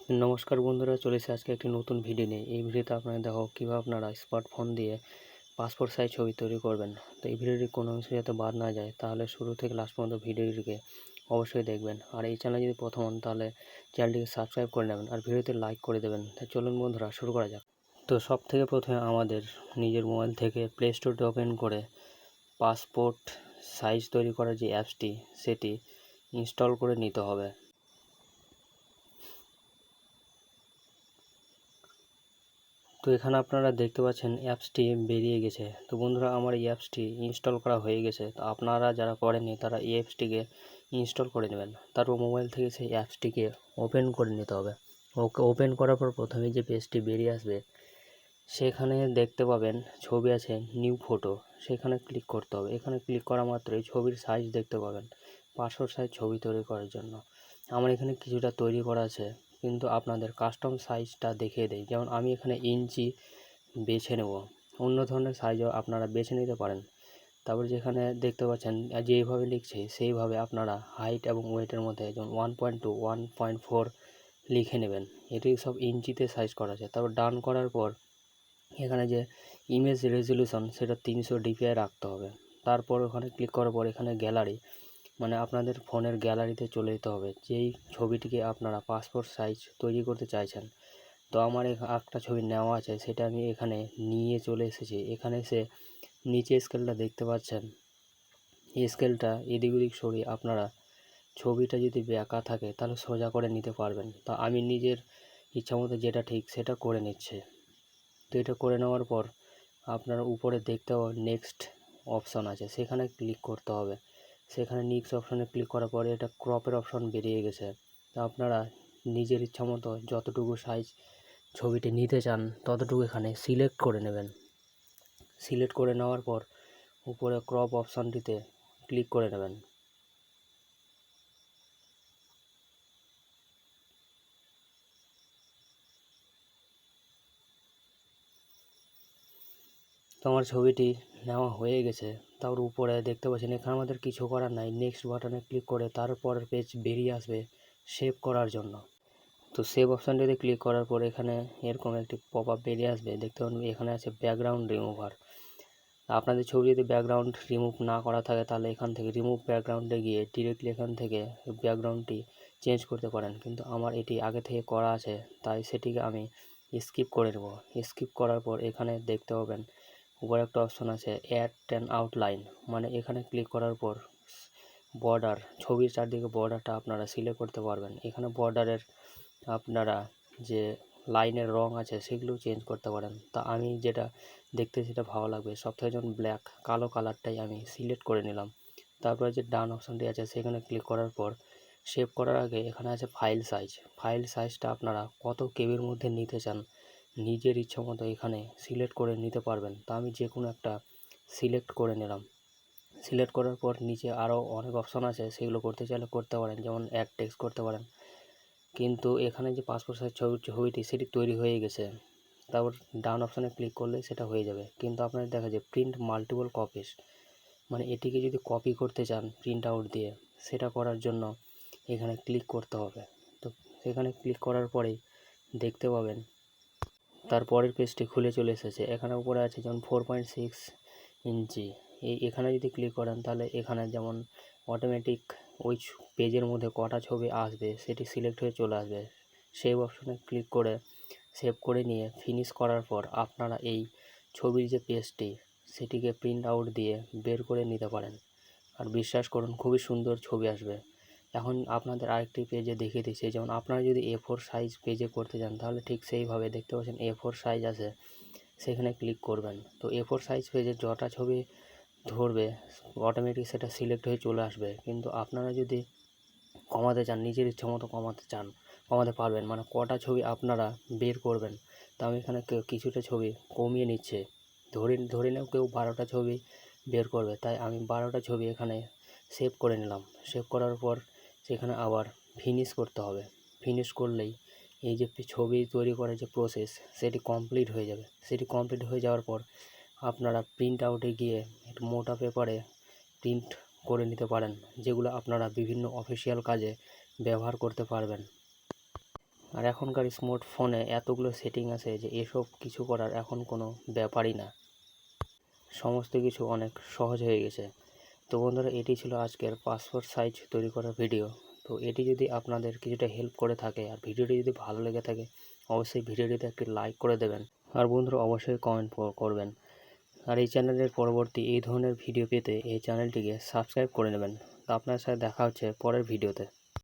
নমস্কার বন্ধুরা, চলে এসেছি আজকে একটি নতুন ভিডিও নিয়ে। এই ভিডিওতে আপনারা দেখো কীভাবে আপনারা স্মার্টফোন দিয়ে পাসপোর্ট সাইজ ছবি তৈরি করবেন। তো এই ভিডিওটি কোনো অংশ যাতে বাদ না যায়, তাহলে শুরু থেকে লাস্ট পর্যন্ত ভিডিওটিকে অবশ্যই দেখবেন। আর এই চ্যানেল যদি প্রথম হন তাহলে চ্যানেলটিকে সাবস্ক্রাইব করে নেবেন আর ভিডিওতে লাইক করে দেবেন। তাই চলুন বন্ধুরা, শুরু করা যাক। তো সব থেকে প্রথমে আমাদের নিজের মোবাইল থেকে প্লে স্টোরটি ওপেন করে পাসপোর্ট সাইজ তৈরি করার যে অ্যাপসটি সেটি ইনস্টল করে নিতে হবে। তো এখানে আপনারা দেখতে পাচ্ছেন অ্যাপসটি বেরিয়ে গেছে। তো বন্ধুরা, আমার এই অ্যাপসটি ইনস্টল করা হয়ে গেছে। তো আপনারা যারা করেননি তারা এই অ্যাপসটিকে ইনস্টল করে নেবেন। তারপর মোবাইল থেকে সেই অ্যাপসটিকে ওপেন করে নিতে হবে। ওপেন করার পর প্রথমে যে পেজটি বেরিয়ে আসবে সেখানে দেখতে পাবেন ছবি আছে নিউ ফটো, সেখানে ক্লিক করতে হবে। এখানে ক্লিক করা মাত্রই ছবির সাইজ দেখতে পাবেন, পাসপোর্ট সাইজ ছবি তৈরি করার জন্য। আমার এখানে কিছুটা তৈরি করা আছে, কিন্তু আপনাদের কাস্টম সাইজটা দেখিয়ে দেয়। যেমন আমি এখানে ইঞ্চি বেছে নেব, অন্য ধরনের সাইজও আপনারা বেছে নিতে পারেন। তারপর যেখানে দেখতে পাচ্ছেন যেইভাবে লিখছে সেইভাবে আপনারা হাইট এবং ওয়েটের মধ্যে যেমন 1.2 1.4 লিখে নেবেন। এটি সব ইঞ্চিতে সাইজ করা আছে। তারপর ডান করার পর এখানে যে ইমেজ রেজলিউশন সেটা 300 dpi রাখতে হবে। তারপর ওখানে ক্লিক করার পর এখানে গ্যালারি, মানে আপনাদের ফোনের গ্যালারিতে চলে যেতে হবে যেই ছবিটিকে আপনারা পাসপোর্ট সাইজ তৈরি করতে চাইছেন। তো আমার একটা ছবি নেওয়া আছে, সেটা আমি এখানে নিয়ে চলে এসেছি। এখানে এসে নিচে স্কেলটা দেখতে পাচ্ছেন, এই স্কেলটা এদিক ওদিক সরিয়ে আপনারা ছবিটা যদি বেঁকা থাকে তাহলে সোজা করে নিতে পারবেন। তা আমি নিজের ইচ্ছামতো যেটা ঠিক সেটা করে নিচ্ছে। তো এটা করে নেওয়ার পর আপনারা উপরে দেখতে পাবেন নেক্সট অপশন আছে, সেখানে ক্লিক করতে হবে। সেখানে নেক্সট অপশানে ক্লিক করার পরে এটা ক্রপের অপশন বেরিয়ে গেছে। তো আপনারা নিজের ইচ্ছামতো যতটুকু সাইজ ছবিটি নিতে চান ততটুকু এখানে সিলেক্ট করে নেবেন। সিলেক্ট করে নেওয়ার পর উপরে ক্রপ অপশানটিতে ক্লিক করে নেবেন। তো আমার ছবিটি নেওয়া হয়ে গেছে। তারপর উপরে দেখতে পাচ্ছেন এখানে আমাদের কিছু করার নাই, নেক্সট বাটনে ক্লিক করে তারপরের পেজ বেরিয়ে আসবে সেভ করার জন্য। তো সেভ অপশানটিতে ক্লিক করার পর এখানে এরকম একটি পপ আপ বেরিয়ে আসবে। দেখতে পাবেন এখানে আছে ব্যাকগ্রাউন্ড রিমুভার। আপনাদের ছবি যদি ব্যাকগ্রাউন্ড রিমুভ না করা থাকে তাহলে এখান থেকে রিমুভ ব্যাকগ্রাউন্ডে গিয়ে ডিরেক্টলি এখান থেকে ব্যাকগ্রাউন্ডটি চেঞ্জ করতে পারেন, কিন্তু আমার এটি আগে থেকে করা আছে তাই সেটিকে আমি স্কিপ করে নেব। স্কিপ করার পর এখানে দেখতে পাবেন উপরে একটা অপশন আছে অ্যাড অ্যান আউটলাইন, মানে এখানে ক্লিক করার পর বর্ডার, ছবির চারদিকে বর্ডারটা আপনারা সিলেক্ট করতে পারবেন। এখানে বর্ডারের আপনারা যে লাইনের রং আছে সেগুলো চেঞ্জ করতে পারেন। তা আমি যেটা দেখতে সেটা ভালো লাগবে, সবথেকে যেমন ব্ল্যাক কালো কালারটাই আমি সিলেক্ট করে নিলাম। তারপরে যে ডান অপশানটি আছে সেখানে ক্লিক করার পর সেভ করার আগে এখানে আছে ফাইল সাইজ। ফাইল সাইজটা আপনারা কত কেবির মধ্যে নিতে চান নিজের ইচ্ছা মতো এখানে সিলেক্ট করে নিতে পারবেন। তা আমি যে কোনো একটা সিলেক্ট করে নিলাম। সিলেক্ট করার পর নিচে আরও অনেক অপশান আছে, সেগুলো করতে চাইলে করতে পারেন, যেমন অ্যাড টেক্সট করতে পারেন। কিন্তু এখানে যে পাসপোর্ট সাইজ ছবিটি সেটি তৈরি হয়ে গেছে। তারপর ডান অপশানে ক্লিক করলে সেটা হয়ে যাবে। কিন্তু আপনার দেখা যায় প্রিন্ট মাল্টিপল কপিস, মানে এটিকে যদি কপি করতে চান প্রিন্ট আউট দিয়ে, সেটা করার জন্য এখানে ক্লিক করতে হবে। তো সেখানে ক্লিক করার পরেই দেখতে পাবেন তারপরের পেজটি খুলে চলে এসেছে। এখানে উপরে আছে যেমন 4.6 ইঞ্চি। এখানে যদি ক্লিক করেন তাহলে এখানে যেমন অটোমেটিক ওই পেজের মধ্যে কটা ছবি আসবে সেটি সিলেক্ট হয়ে চলে আসবে। সেভ অপশনে ক্লিক করে সেভ করে নিয়ে ফিনিশ করার পর আপনারা এই ছবির যে পেজটি সেটিকে প্রিন্ট আউট দিয়ে বের করে নিতে পারেন। আর বিশ্বাস করুন খুবই সুন্দর ছবি আসবে। এখন আপনাদের আরেকটি পেজে দেখিয়ে দিচ্ছি, যেমন আপনারা যদি A4 সাইজ পেজে করতে চান তাহলে ঠিক সেইভাবে দেখতে পাচ্ছেন A4 সাইজ আছে, সেখানে ক্লিক করবেন। তো A4 সাইজ পেজে যটা ছবি ধরবে অটোমেটিক সেটা সিলেক্ট হয়ে চলে আসবে। কিন্তু আপনারা যদি কমাতে চান, নিজের ইচ্ছে মতো কমাতে পারবেন, মানে কটা ছবি আপনারা বের করবেন। তো আমি এখানে কিছুটা ছবি কমিয়ে নিচ্ছে। ধরে নেও কেউ 12টা ছবি বের করবে, তাই আমি 12টা ছবি এখানে সেভ করে নিলাম। সেভ করার পর সেখানে আবার ফিনিশ করতে হবে। ফিনিশ করলেই এই যে ছবি তৈরি করার যে প্রসেস সেটি কমপ্লিট হয়ে যাবে। সেটি কমপ্লিট হয়ে যাওয়ার পর আপনারা প্রিন্ট আউটে গিয়ে একটু মোটা পেপারে প্রিন্ট করে নিতে পারেন, যেগুলো আপনারা বিভিন্ন অফিসিয়াল কাজে ব্যবহার করতে পারবেন। আর এখনকার স্মার্টফোনে এতগুলো সেটিং আছে যে এসব কিছু করার এখন কোনো ব্যাপারই না, সমস্ত কিছু অনেক সহজ হয়ে গেছে। তো বন্ধুরা, এটি ছিল আজকের পাসপোর্ট সাইজ তৈরি করার ভিডিও। তো এটি যদি আপনাদের কিছুটা হেল্প করে থাকে আর ভিডিওটি যদি ভালো লেগে থাকে, অবশ্যই ভিডিওটিতে একটি লাইক করে দেবেন। আর বন্ধুরা, অবশ্যই কমেন্ট করবেন। আর এই চ্যানেলের পরবর্তী এই ধরনের ভিডিও পেতে এই চ্যানেলটিকে সাবস্ক্রাইব করে নেবেন। তো আপনার সাথে দেখা হচ্ছে পরের ভিডিওতে।